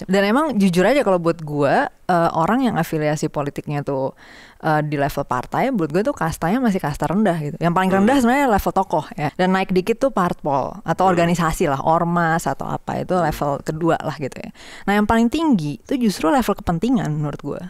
macam. Dan emang jujur aja kalau buat gue orang yang afiliasi politiknya tuh di level partai, buat gue tuh kastanya masih kasta rendah gitu. Yang paling rendah sebenarnya level tokoh ya. Dan naik dikit tuh partpol atau organisasi lah, ormas atau apa, itu level kedua lah gitu ya. Nah yang paling tinggi itu justru level kepentingan menurut gue.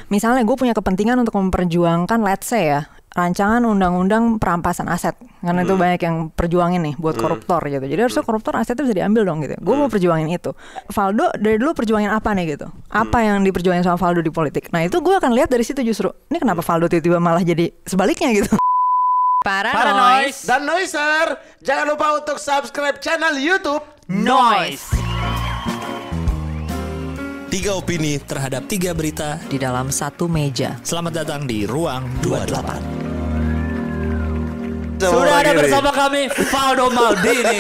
Misalnya gue punya kepentingan untuk memperjuangkan, let's say ya, rancangan undang-undang perampasan aset, karena itu banyak yang perjuangin nih buat koruptor gitu. Jadi harusnya koruptor asetnya bisa diambil dong gitu. Gue mau perjuangin itu. Valdo dari dulu perjuangin apa nih gitu? Apa yang diperjuangin sama Valdo di politik? Nah itu gue akan lihat dari situ justru. Ini kenapa Valdo tiba-tiba malah jadi sebaliknya gitu? Paranoise Dan Noiser, jangan lupa untuk subscribe channel YouTube Noise. 3 opini terhadap 3 berita Di dalam satu meja. Selamat datang di Ruang 28. Sudah ada bersama kami Valdo Maldini.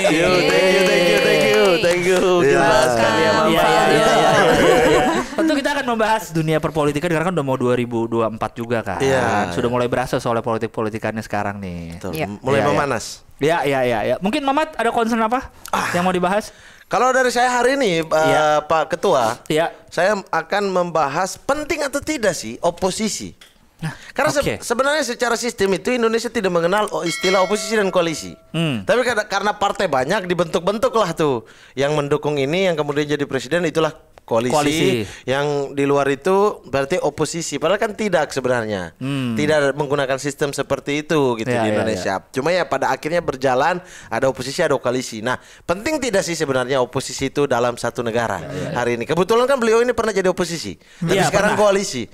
Thank you. Tentu kita akan membahas dunia perpolitikan karena kan udah mau 2024 juga kan. Sudah mulai berasa soal politik-politikannya sekarang nih. Mulai memanas. Ya. Mungkin Mamat ada concern apa yang mau dibahas? Kalau dari saya hari ini Pak Ketua, saya akan membahas penting atau tidak sih oposisi. Karena sebenarnya secara sistem itu Indonesia tidak mengenal istilah oposisi dan koalisi. Tapi karena partai banyak dibentuk-bentuk lah tuh yang mendukung ini, yang kemudian jadi presiden itulah koalisi. Yang di luar itu berarti oposisi. Padahal kan tidak sebenarnya. Tidak menggunakan sistem seperti itu gitu di Indonesia. Cuma ya pada akhirnya berjalan, ada oposisi, ada koalisi. Nah, penting tidak sih sebenarnya oposisi itu dalam satu negara hari ini? Kebetulan kan beliau ini pernah jadi oposisi, tapi sekarang koalisi.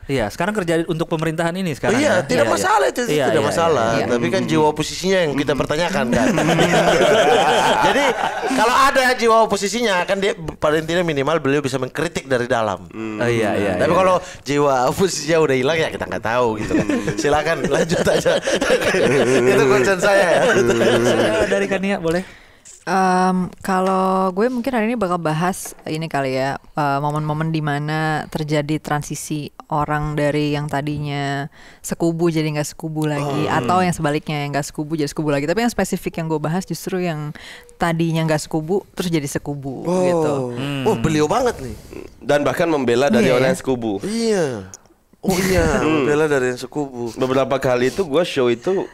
Iya, sekarang kerja untuk pemerintahan ini sekarang. Iya, tidak masalah itu, tidak masalah. Tapi kan jiwa oposisinya yang kita pertanyakan kan. Jadi kalau ada jiwa oposisinya kan dia pada intinya minimal beliau bisa mengkritik dari dalam. Tapi kalau jiwa oposisinya udah hilang ya kita nggak tahu gitu kan. Silakan lanjut aja. Itu concern saya ya. Dari Kania boleh. Kalau gue mungkin hari ini bakal bahas ini kali ya, momen-momen di mana terjadi transisi orang dari yang tadinya sekubu jadi nggak sekubu lagi, atau yang sebaliknya yang nggak sekubu jadi sekubu lagi. Tapi yang spesifik yang gue bahas justru yang tadinya nggak sekubu terus jadi sekubu gitu. Beliau banget nih. Dan bahkan membela dari orang yang sekubu. Membela dari yang sekubu. Beberapa kali itu gue show itu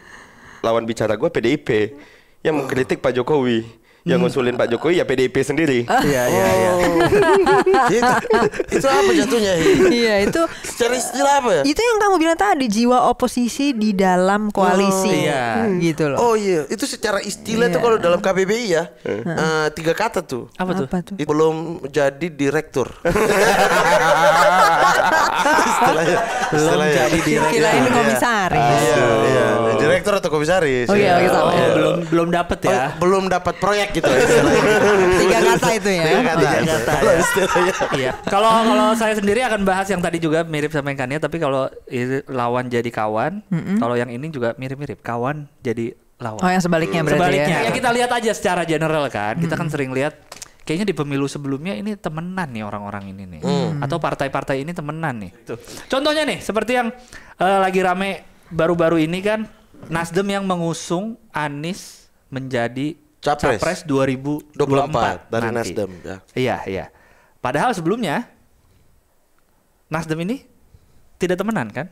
lawan bicara gue PDIP yang mengkritik Pak Jokowi. Yang ngusulin Pak Jokowi ya PDIP sendiri. Itu apa jatuhnya? Iya, itu secara istilah apa ya? Itu yang kamu bilang tadi, jiwa oposisi di dalam koalisi. Gitu loh. Oh iya, itu secara istilah itu kalau dalam KBBI ya 3 kata tuh. Apa tuh? Belum jadi direktur. Belum jadi direktur. Kirain komisaris. Iya. Direktur atau komisaris. Oh iya, belum dapat ya. Belum dapat proyek gitu. 3 kata itu ya. 3 kata. Iya. Kalau saya sendiri akan bahas yang tadi juga mirip sama yang Kania, tapi kalau lawan jadi kawan, kalau yang ini juga mirip-mirip, kawan jadi lawan. Oh, yang sebaliknya berarti. Sebaliknya. Ya kita lihat aja secara general kan. Kita kan sering lihat kayaknya di pemilu sebelumnya ini temenan nih orang-orang ini nih. Atau partai-partai ini temenan nih. Tuh. Contohnya nih seperti yang lagi rame baru-baru ini kan, Nasdem yang mengusung Anies menjadi Capres 2024 dari nanti. Nasdem ya. Iya. Padahal sebelumnya Nasdem ini tidak temenan kan?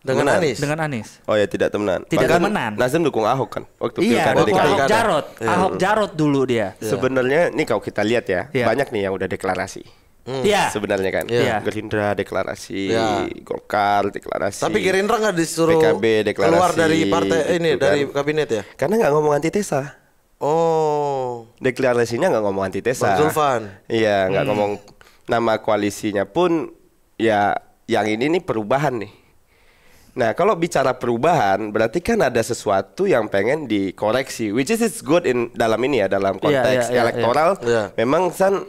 Dengan Anies. Oh ya, tidak temenan. Tidak temenan. Nasdem dukung Ahok kan waktu pilkada. Ahok Jarot. Ahok Jarot dulu dia. Sebenarnya nih kalau kita lihat ya, banyak nih yang udah deklarasi. Sebenarnya kan. Gerindra deklarasi, Golkar deklarasi. Tapi Gerindra nggak disuruh PKB deklarasi, keluar dari partai ini, dari kabinet ya? Karena nggak ngomong antitesa. Deklarasinya nggak ngomong antitesa. Bang Zulfan. Iya, nggak ngomong nama koalisinya pun ya yang ini nih perubahan nih. Nah, kalau bicara perubahan berarti kan ada sesuatu yang pengen dikoreksi, which is it's good in dalam ini ya, dalam konteks elektoral. Memang kan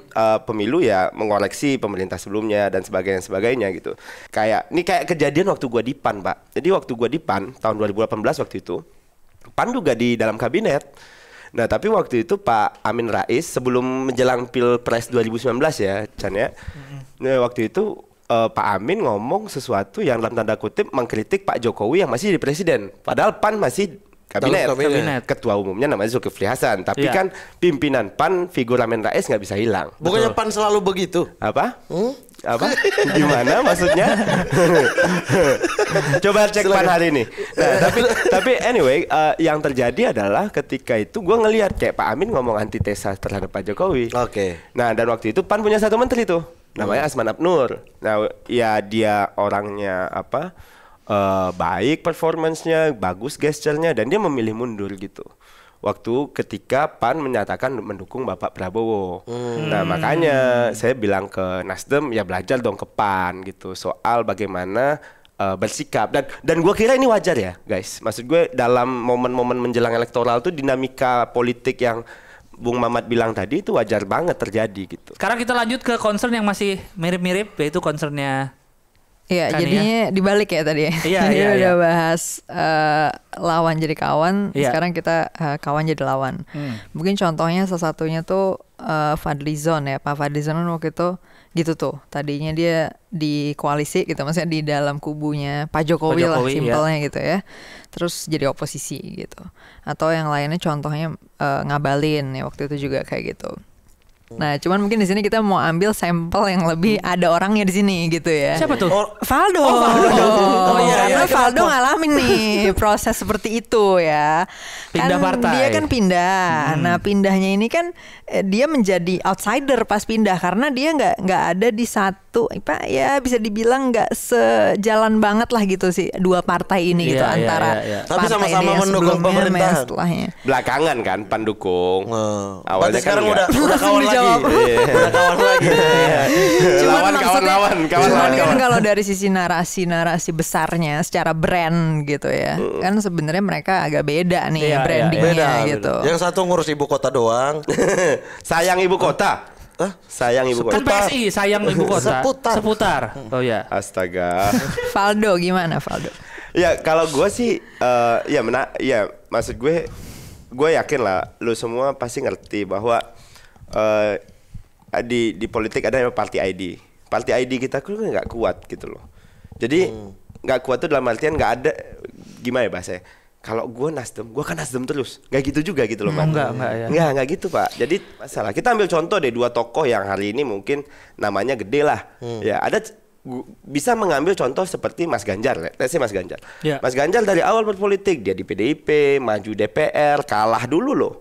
pemilu ya mengoreksi pemerintah sebelumnya dan sebagainya gitu. Kayak kejadian waktu gua di PAN, Pak. Jadi waktu gua di PAN tahun 2018 waktu itu, PAN juga di dalam kabinet. Nah, tapi waktu itu Pak Amin Rais sebelum menjelang Pilpres 2019 ya, Chan ya. Nah, waktu itu Pak Amin ngomong sesuatu yang dalam tanda kutip mengkritik Pak Jokowi yang masih jadi presiden. Padahal PAN masih kabinet. Ketua umumnya namanya Zulkifli Hasan. Tapi kan pimpinan PAN, figur Amin Rais nggak bisa hilang. Bukannya PAN selalu begitu? Apa? Apa? Gimana maksudnya? Coba cek PAN hari ini. Nah, tapi anyway, yang terjadi adalah ketika itu gue ngelihat kayak Pak Amin ngomong antitesa terhadap Pak Jokowi. Nah, dan waktu itu PAN punya satu menteri tuh, namanya Asman Abnur. Nah, ya dia orangnya baik performancenya, bagus gesturnya, dan dia memilih mundur gitu. Waktu ketika PAN menyatakan mendukung Bapak Prabowo. Nah, makanya saya bilang ke Nasdem, ya belajar dong ke PAN gitu soal bagaimana bersikap, dan gue kira ini wajar ya guys. Maksud gue dalam momen-momen menjelang elektoral tuh dinamika politik yang Bung Mamat bilang tadi itu wajar banget terjadi gitu. Sekarang kita lanjut ke concern yang masih mirip-mirip, yaitu concernnya. Iya, jadinya dibalik ya tadi. Iya. Udah bahas lawan jadi kawan, sekarang kita kawan jadi lawan. Mungkin contohnya salah satunya tuh Fadlizon ya, Pak Fadlizon waktu itu gitu tuh. Tadinya dia di koalisi gitu, maksudnya di dalam kubunya Pak Jokowi lah simpelnya gitu ya. Terus jadi oposisi gitu. Atau yang lainnya contohnya Ngabalin ya, waktu itu juga kayak gitu. Nah, cuman mungkin di sini kita mau ambil sampel yang lebih ada orangnya di sini gitu ya. Siapa tuh? Valdo. Karena Valdo ngalamin nih proses seperti itu ya. Pindah partai. Dia kan pindah. Nah, pindahnya ini kan dia menjadi outsider pas pindah karena dia nggak ada di satu, ya bisa dibilang nggak sejalan banget lah gitu sih dua partai ini gitu antara. Tapi sama-sama mendukung pemerintah. Belakangan kan pendukung. Awalnya sekarang udah kawan lagi. Udah kawan lagi. Cuman kawan. Kan kalau dari sisi narasi besarnya secara brand gitu ya, kan sebenarnya mereka agak beda nih brandingnya gitu. Yang satu ngurus ibu kota doang. Sayang ibu kota. Sayang ibu kota. Kan PSI sayang ibu kota. Seputar. Oh ya. Astaga. Valdo gimana Valdo? Ya kalau gue sih maksud gue yakin lah lu semua pasti ngerti bahwa di politik ada yang party ID. Party ID kita kan nggak kuat gitu loh. Jadi nggak kuat tuh dalam artian nggak ada, gimana ya bahasanya? Kalau gue Nasdem, gue kan Nasdem terus. Gak gitu juga gitu loh Pak. Enggak gitu Pak. Jadi masalah. Kita ambil contoh deh dua tokoh yang hari ini mungkin namanya gede lah. Ya ada bisa mengambil contoh seperti Mas Ganjar. Let's say Mas Ganjar. Mas Ganjar dari awal berpolitik dia di PDIP, maju DPR, kalah dulu loh.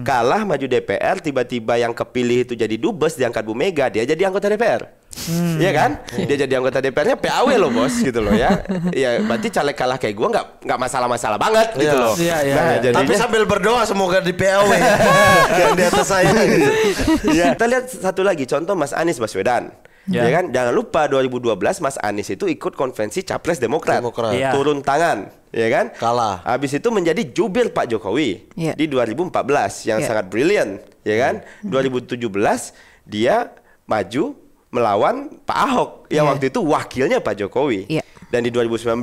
Kalah maju DPR, tiba-tiba yang kepilih itu jadi dubes diangkat Bu Mega, dia jadi anggota DPR. Iya kan? Dia jadi anggota DPR-nya PAW loh bos gitu loh ya. Ya berarti caleg kalah kayak gue nggak masalah-masalah banget gitu loh. Nah, tapi sambil berdoa semoga di PAW yang di atas saya gitu. Kita lihat satu lagi contoh Mas Anies Baswedan. Ya kan? Jangan lupa 2012 Mas Anies itu ikut konvensi Capres Demokrat. Turun tangan, ya kan? Kalah. Habis itu menjadi jubir Pak Jokowi di 2014 yang sangat brilian, ya kan? 2017 dia maju melawan Pak Ahok yang waktu itu wakilnya Pak Jokowi. Dan di 2019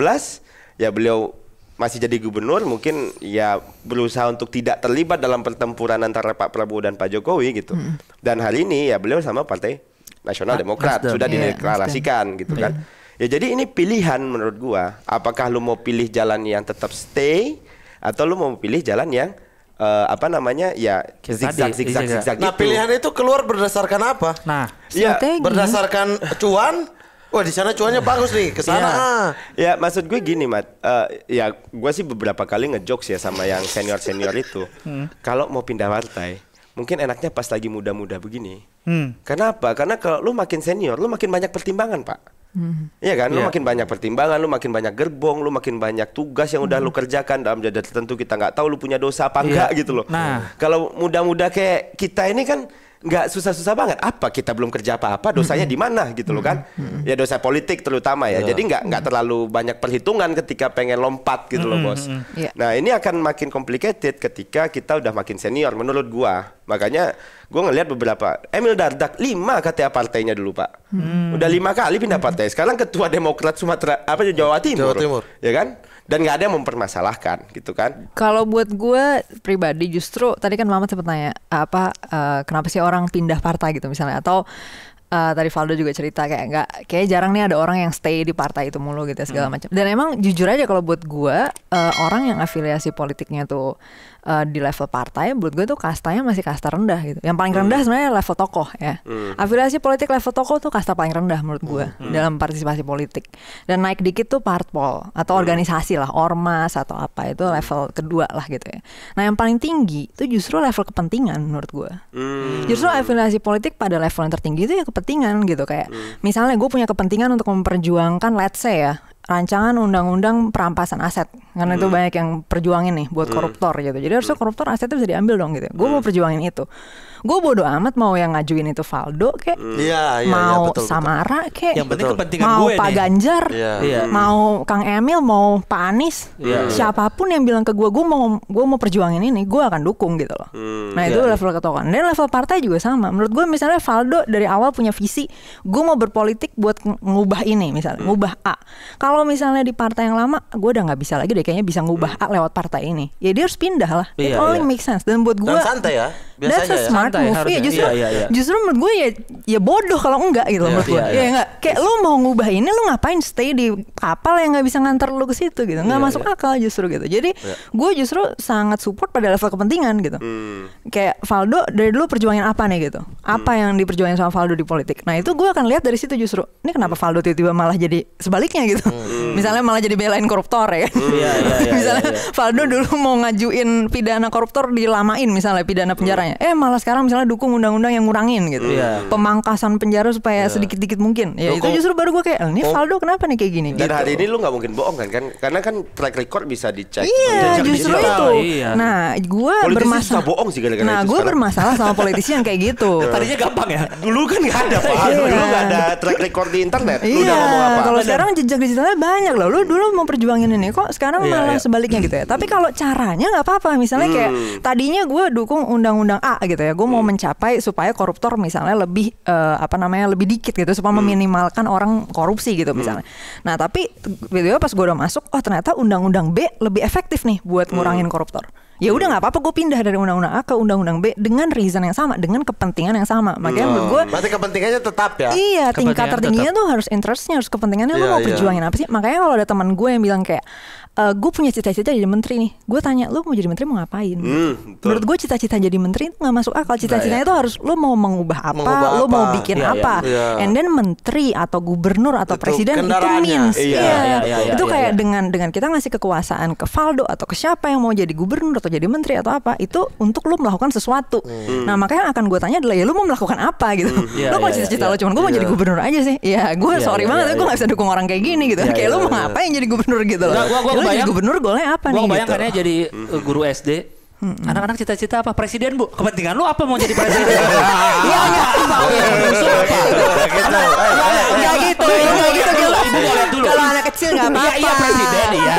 ya beliau masih jadi gubernur, mungkin ya berusaha untuk tidak terlibat dalam pertempuran antara Pak Prabowo dan Pak Jokowi gitu. Dan hari ini ya beliau sama Partai Nasional Demokrat sudah dideklarasikan gitu kan. Ya jadi ini pilihan menurut gua. Apakah lu mau pilih jalan yang tetap stay atau lu mau pilih jalan yang zigzag Nah, pilihan itu keluar berdasarkan apa? Nah, berdasarkan cuan. Wah, di sana cuannya bagus nih, ke sana. Ya, maksud gue gini, Mat. Ya, gue sih beberapa kali ngejokes ya sama yang senior-senior itu. Kalau mau pindah partai, mungkin enaknya pas lagi muda-muda begini. Kenapa? Karena kalau lu makin senior, lu makin banyak pertimbangan, Pak. Iya kan, lu makin banyak pertimbangan, lu makin banyak gerbong, lu makin banyak tugas yang udah lu kerjakan dalam jeda tertentu. Kita nggak tahu lu punya dosa apa enggak gitu loh. Nah, kalau muda-muda kayak kita ini kan nggak susah-susah banget. Apa kita belum kerja apa-apa, dosanya di mana gitu loh kan? Ya dosa politik terutama ya. Jadi nggak terlalu banyak perhitungan ketika pengen lompat gitu loh bos. Nah ini akan makin complicated ketika kita udah makin senior menurut gua. Makanya gua ngelihat beberapa Emil Dardak 5 KTA partainya dulu Pak. Udah 5 kali pindah partai. Sekarang ketua Demokrat Jawa Timur. Ya kan? Dan nggak ada yang mempermasalahkan gitu kan. Kalau buat gue pribadi justru tadi kan Mamat sempat nanya kenapa sih orang pindah partai gitu misalnya, atau tadi Valdo juga cerita kayak jarang nih ada orang yang stay di partai itu mulu gitu segala macam. Dan emang jujur aja kalau buat gue orang yang afiliasi politiknya tuh di level partai, buat gue tuh kastanya masih kasta rendah gitu. Yang paling rendah sebenarnya level tokoh ya. Afiliasi politik level tokoh tuh kasta paling rendah menurut gue dalam partisipasi politik. Dan naik dikit tuh partpol atau organisasi lah, ormas atau apa, itu level kedua lah gitu ya. Nah yang paling tinggi itu justru level kepentingan menurut gue. Justru afiliasi politik pada level yang tertinggi itu ya kepentingan gitu, kayak misalnya gue punya kepentingan untuk memperjuangkan let's say ya rancangan undang-undang perampasan aset, karena itu banyak yang perjuangin nih buat koruptor gitu. Jadi harusnya koruptor asetnya bisa diambil dong gitu. Gue mau perjuangin itu. Gue bodo amat mau yang ngajuin itu Valdo kek, mau betul, Samara kek, yang penting kepentingan mau gue Pak nih. Ganjar, mau Kang Emil, mau Pak Anies, siapapun yang bilang ke gue mau perjuangin ini, gue akan dukung gitu loh. Nah itu level ketokohan. Dan level partai juga sama. Menurut gue misalnya Valdo dari awal punya visi, gue mau berpolitik buat ngubah ini misalnya, ngubah A. Kalau misalnya di partai yang lama, gue udah nggak bisa lagi deh kayaknya bisa ngubah A lewat partai ini. Ya dia harus pindah lah. It only makes sense. Dan buat gue, dan santai ya. That's a smart move. Iya, justru menurut gue ya bodoh kalau enggak gitu menurut gue. Ya enggak, kayak lu mau ngubah ini, lu ngapain stay di kapal yang nggak bisa nganter lu ke situ gitu. Nggak masuk akal justru gitu. Jadi gue justru sangat support pada level kepentingan gitu. Kayak Valdo dari dulu perjuangin apa nih gitu. Apa yang diperjuangin sama Valdo di politik. Nah itu gue akan lihat dari situ justru. Ini kenapa Valdo tiba-tiba malah jadi sebaliknya gitu. Misalnya malah jadi belain koruptor ya. Misalnya Valdo dulu mau ngajuin pidana koruptor dilamain misalnya pidana penjaranya. Malah sekarang misalnya dukung undang-undang yang ngurangin gitu. Pemangkasan penjara supaya sedikit-dikit mungkin. Ya itu justru baru gue kayak, ini Valdo kenapa nih kayak gini dan gitu. hari ini lu gak mungkin bohong kan? Karena kan track record bisa dicek. Iya justru itu. Nah gue bermasalah bohong sih gara-gara Nah gue bermasalah sama politisi yang kayak gitu. Tadinya gampang ya. Dulu kan gak ada Pak. Dulu gak ada track record di internet. Lu udah ngomong apa? Kalau sekarang jejak digitalnya banyak loh. Lu dulu mau perjuangin ini, kok sekarang malah sebaliknya gitu ya. Tapi kalau caranya nggak apa-apa. Misalnya kayak tadinya gue dukung undang-undang A gitu ya. Gue mau mencapai supaya koruptor misalnya lebih lebih dikit gitu supaya meminimalkan orang korupsi gitu misalnya. Nah tapi tiba-tiba pas gue udah masuk, ternyata undang-undang B lebih efektif nih buat ngurangin koruptor. Ya udah nggak apa-apa, gue pindah dari undang-undang A ke undang-undang B dengan reason yang sama, dengan kepentingan yang sama. Makanya menurut gue berarti kepentingannya tetap ya. Iya, tingkat tertingginya tuh harus interestnya, harus kepentingannya. Lu mau perjuangin apa sih? Makanya kalau ada teman gue yang bilang kayak, gue punya cita-cita jadi menteri nih. Gue tanya, lu mau jadi menteri mau ngapain? Menurut gue cita-cita jadi menteri itu gak masuk akal. Cita-citanya itu harus lu mau mengubah apa, lu mau bikin apa. And then menteri atau gubernur atau presiden itu means. Itu kayak dengan kita ngasih kekuasaan ke Valdo atau ke siapa yang mau jadi gubernur atau jadi menteri atau apa, itu untuk lu melakukan sesuatu. Nah makanya yang akan gue tanya adalah, ya lu mau melakukan apa gitu. Lu kok cita-cita lu cuman gue mau jadi gubernur aja sih. Ya gue sorry banget, gue gak bisa dukung orang kayak gini gitu. Kayak lu mau ngapain jadi gubernur gitu loh. Gue jadi gubernur golnya apa nih? Gue bayangkannya gitu. Jadi guru SD. Anak-anak cita-cita apa? Presiden bu. Kepentingan lu apa mau jadi presiden? Iya nggak gitu. Ibu boleh dulu. Kalau anak kecil nggak apa-apa. Iya presiden iya.